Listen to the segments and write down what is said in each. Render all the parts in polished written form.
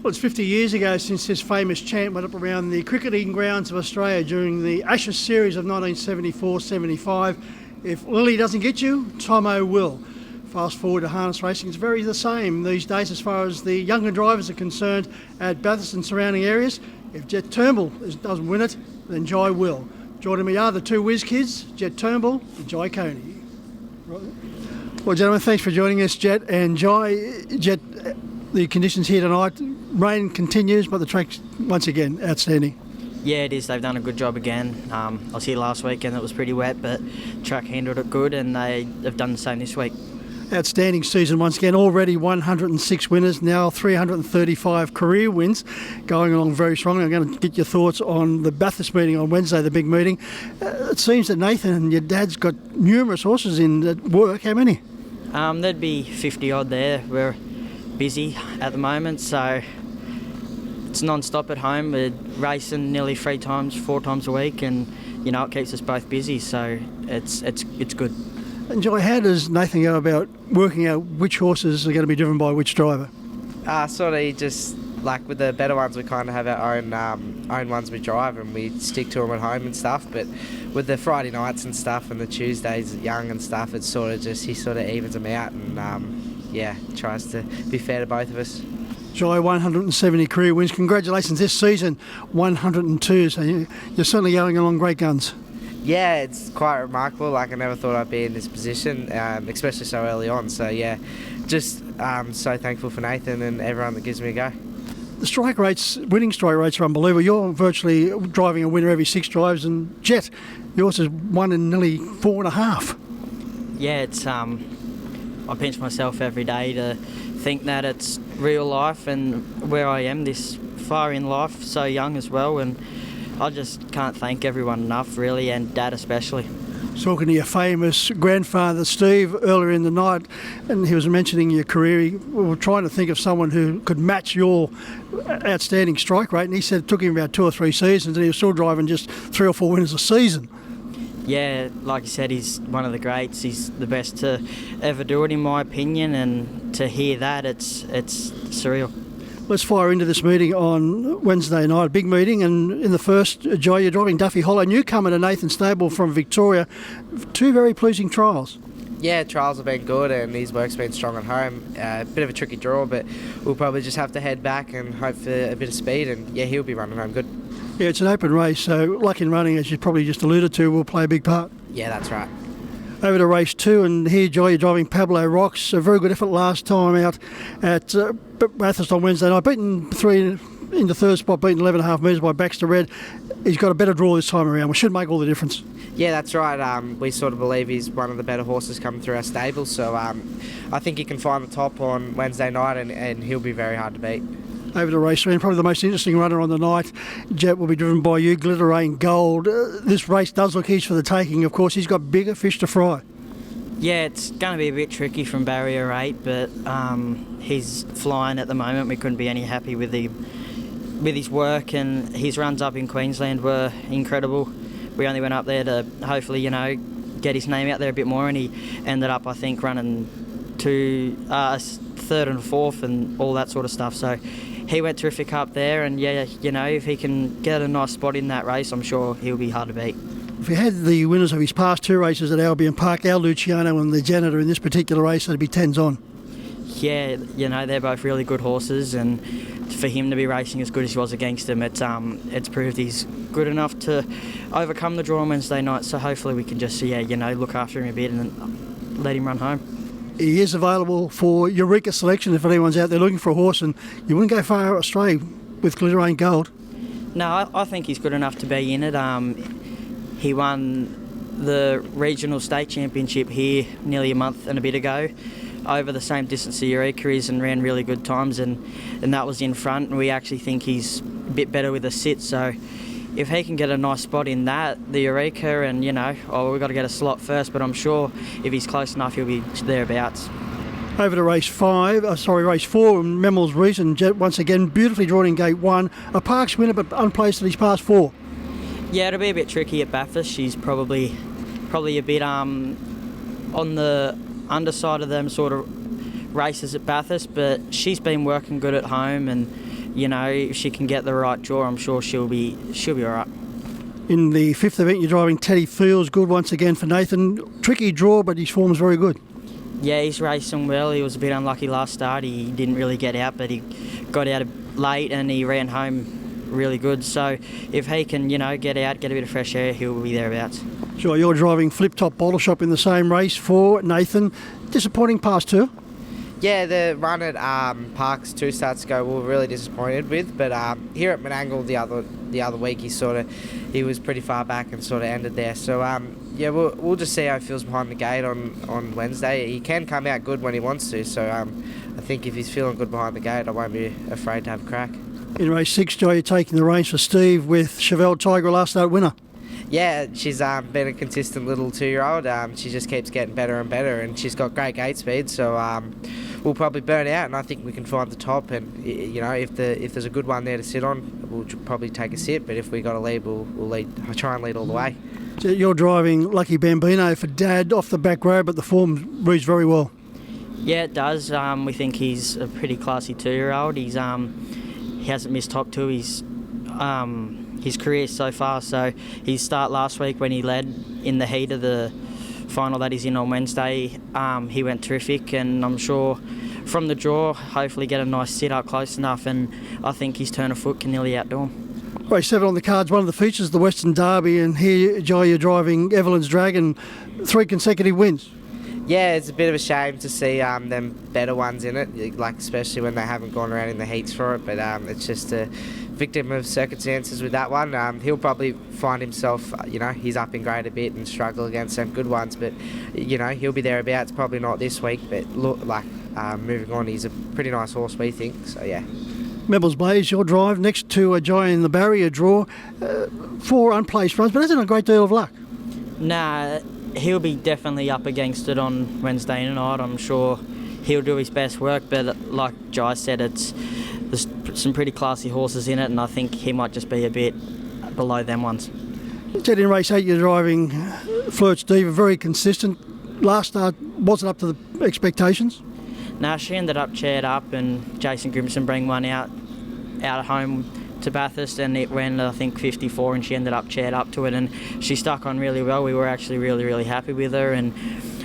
Well, it's 50 years ago since this famous chant went up around the cricketing grounds of Australia during the Ashes series of 1974-75. If Lily doesn't get you, Tomo will. Fast forward to harness racing, it's very the same these days as far as the younger drivers are concerned at Bathurst and surrounding areas. If Jett Turnbull doesn't win it, then Jai will. Joining me are the two whiz kids, Jett Turnbull and Jai Coney. Well, gentlemen, thanks for joining us, Jett and Jai. Jett, the conditions here tonight, rain continues, but the track's once again outstanding. Yeah, it is. They've done a good job again. I was here last week and it was pretty wet, but track handled it good, and they have done the same this week. Outstanding season once again. Already 106 winners, now 335 career wins, going along very strongly. I'm going to get your thoughts on the Bathurst meeting on Wednesday, the big meeting. It seems that Nathan and your dad's got numerous horses in at work. How many? There'd be 50 odd there. We're busy at the moment, so it's non-stop at home. We're racing nearly 4 times a week, and it keeps us both busy, so it's good. And Jai, how does Nathan go about working out which horses are going to be driven by which driver? Sort of just like with the better ones, we kind of have our own ones we drive, and we stick to them at home and stuff. But with the Friday nights and stuff and the Tuesdays young and stuff, it's sort of just he sort of evens them out and tries to be fair to both of us. Jai, 170 career wins. Congratulations this season, 102. So you're certainly going along great guns. Yeah, it's quite remarkable. Like, I never thought I'd be in this position, especially so early on. So yeah, just so thankful for Nathan and everyone that gives me a go. The strike rates, winning strike rates are unbelievable. You're virtually driving a winner every 6 drives, and Jett, yours is one in nearly 4.5. Yeah, it's I pinch myself every day to think that it's real life and where I am this far in life, so young as well, and I just can't thank everyone enough, really, and Dad especially. Talking to your famous grandfather, Steve, earlier in the night, and he was mentioning your career. We were trying to think of someone who could match your outstanding strike rate, and he said it took him about 2 or 3 seasons, and he was still driving just 3 or 4 winners a season. Yeah, like you said, he's one of the greats. He's the best to ever do it, in my opinion, and to hear that, it's surreal. Let's fire into this meeting on Wednesday night, a big meeting, and in the first, Jai, you're driving Duffy Hollow, newcomer to Nathan Stable from Victoria. 2 very pleasing trials. Yeah, trials have been good and his work's been strong at home. A bit of a tricky draw, but we'll probably just have to head back and hope for a bit of speed, and yeah, he'll be running home good. Yeah, it's an open race, so luck in running, as you probably just alluded to, will play a big part. Yeah, that's right. Over to race 2, and here, Jai, you're driving Pablo Rocks. A very good effort last time out at Bathurst on Wednesday night. Beaten 3 in the third spot, beaten 11.5 metres by Baxter Red. He's got a better draw this time around, which should make all the difference. Yeah, that's right. We sort of believe he's one of the better horses coming through our stable, so I think he can find the top on Wednesday night, and he'll be very hard to beat. Over to race 3, and probably the most interesting runner on the night, Jett, will be driven by you, Glitter Rain Gold. This race does look his for the taking. Of course, he's got bigger fish to fry. Yeah, it's going to be a bit tricky from barrier 8, but he's flying at the moment. We couldn't be any happy with his work, and his runs up in Queensland were incredible. We only went up there to hopefully, get his name out there a bit more, and he ended up, I think, running 3rd and 4th and all that sort of stuff. So he went terrific up there, and if he can get a nice spot in that race, I'm sure he'll be hard to beat. If he had the winners of his past 2 races at Albion Park, Al Luciano and the Janitor in this particular race, that'd be 10s on. Yeah, they're both really good horses, and for him to be racing as good as he was against them, it's proved he's good enough to overcome the draw on Wednesday night. So hopefully we can just look after him a bit and let him run home. He is available for Eureka selection if anyone's out there looking for a horse, and you wouldn't go far astray with Glitter Rain Gold. No, I think he's good enough to be in it. He won the regional state championship here nearly a month and a bit ago over the same distance the Eureka is, and ran really good times, and that was in front, and we actually think he's a bit better with a sit, so if he can get a nice spot in that, the Eureka, and we've got to get a slot first, but I'm sure if he's close enough he'll be thereabouts. Over to race 4, and Memmel's Reason, Jett, once again beautifully drawn in gate 1, a Parks winner but unplaced at his past 4. Yeah, it'll be a bit tricky at Bathurst. She's probably a bit on the underside of them sort of races at Bathurst, but she's been working good at home, and you know, if she can get the right draw, I'm sure she'll be all right. In the fifth event, you're driving Teddy Fields, good once again for Nathan. Tricky draw, but his form's very good. Yeah, he's racing well. He was a bit unlucky last start. He didn't really get out, but he got out late and he ran home really good. So if he can, you know, get out, get a bit of fresh air, he'll be thereabouts. Sure, you're driving Flip Top Bottle Shop in the same race for Nathan. Disappointing past two. Yeah, the run at Parks 2 starts ago we were really disappointed with, but here at Menangle the other week he was pretty far back and sort of ended there. So yeah, we'll just see how he feels behind the gate on Wednesday. He can come out good when he wants to, so I think if he's feeling good behind the gate, I won't be afraid to have a crack. In race 6, Joe, you're taking the reins for Steve with Chevelle Tiger, last start winner. Yeah, she's been a consistent little 2-year-old. She just keeps getting better and better, and she's got great gate speed. So we'll probably burn out, and I think we can find the top. And you know, if there's a good one there to sit on, we'll probably take a sit. But if we got a lead, we'll lead. I'll try and lead all the way. So you're driving Lucky Bambino for Dad off the back road, but the form reads very well. Yeah, it does. We think he's a pretty classy 2-year-old. He hasn't missed top 2 his career so far. So his start last week when he led in the heat of the final that he's in on Wednesday, he went terrific, and I'm sure from the draw, hopefully get a nice sit up close enough, and I think his turn of foot can nearly outdo him. Race 7 on the cards, one of the features, the Western Derby, and here, Joe, you're driving Evelyn's Dragon, 3 consecutive wins. Yeah, it's a bit of a shame to see them better ones in it, like especially when they haven't gone around in the heats for it. But it's just a victim of circumstances with that one. He'll probably find himself, you know, he's up in grade a bit and struggle against some good ones. But you know, he'll be thereabouts. Probably not this week, but look, like moving on, he's a pretty nice horse, we think. So yeah. Mebbles Blaze, your drive next to a Giant in the barrier draw, 4 unplaced runs, but hasn't a great deal of luck. Nah. He'll be definitely up against it on Wednesday night. I'm sure he'll do his best work, but like Jai said, there's some pretty classy horses in it, and I think he might just be a bit below them ones. Jett, in race 8, you're driving Flirt's Diva, very consistent. Last start wasn't up to the expectations. Nah, she ended up chaired up, and Jason Grimson bring one out at home to Bathurst, and it went, I think, 54, and she ended up chaired up to it, and she stuck on really well. We were actually really happy with her, and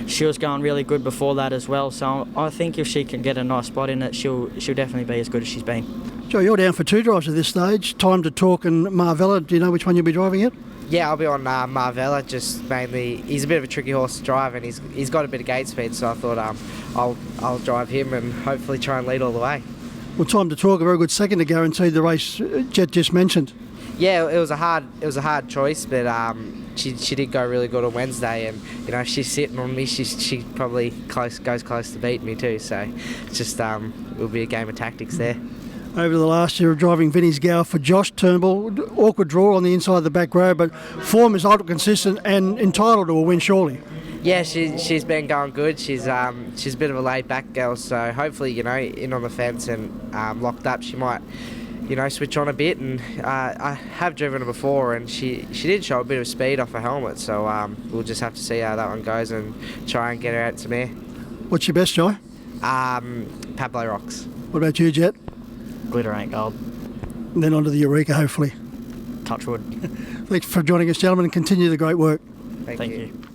she was going really good before that as well. So I think if she can get a nice spot in it, she'll definitely be as good as she's been. Joe, you're down for 2 drives at this stage. Time to Talk and Marvella. Do you know which one you'll be driving yet? Yeah, I'll be on Marvella. Just mainly, he's a bit of a tricky horse to drive, and he's got a bit of gate speed. So I thought I'll drive him and hopefully try and lead all the way. Well, Time to Talk, a very good second to guarantee the race Jett just mentioned. Yeah, it was a hard choice, but she did go really good on Wednesday, and you know, she's sitting on me. She probably goes close to beating me too. So it's just it'll be a game of tactics there. Over the last year of driving Vinnie's Gow for Josh Turnbull, awkward draw on the inside of the back row, but form is ultra consistent and entitled to a win surely. Yeah, she's been going good. She's a bit of a laid back girl, so hopefully, you know, in on the fence and locked up, she might, you know, switch on a bit. And I have driven her before, and she did show a bit of speed off her helmet. So we'll just have to see how that one goes and try and get her out some air. What's your best, Joy? Pablo Rocks. What about you, Jett? Glitter ain't gold. And then on to the Eureka, hopefully. Touch wood. Thanks for joining us, gentlemen, and continue the great work. Thank you.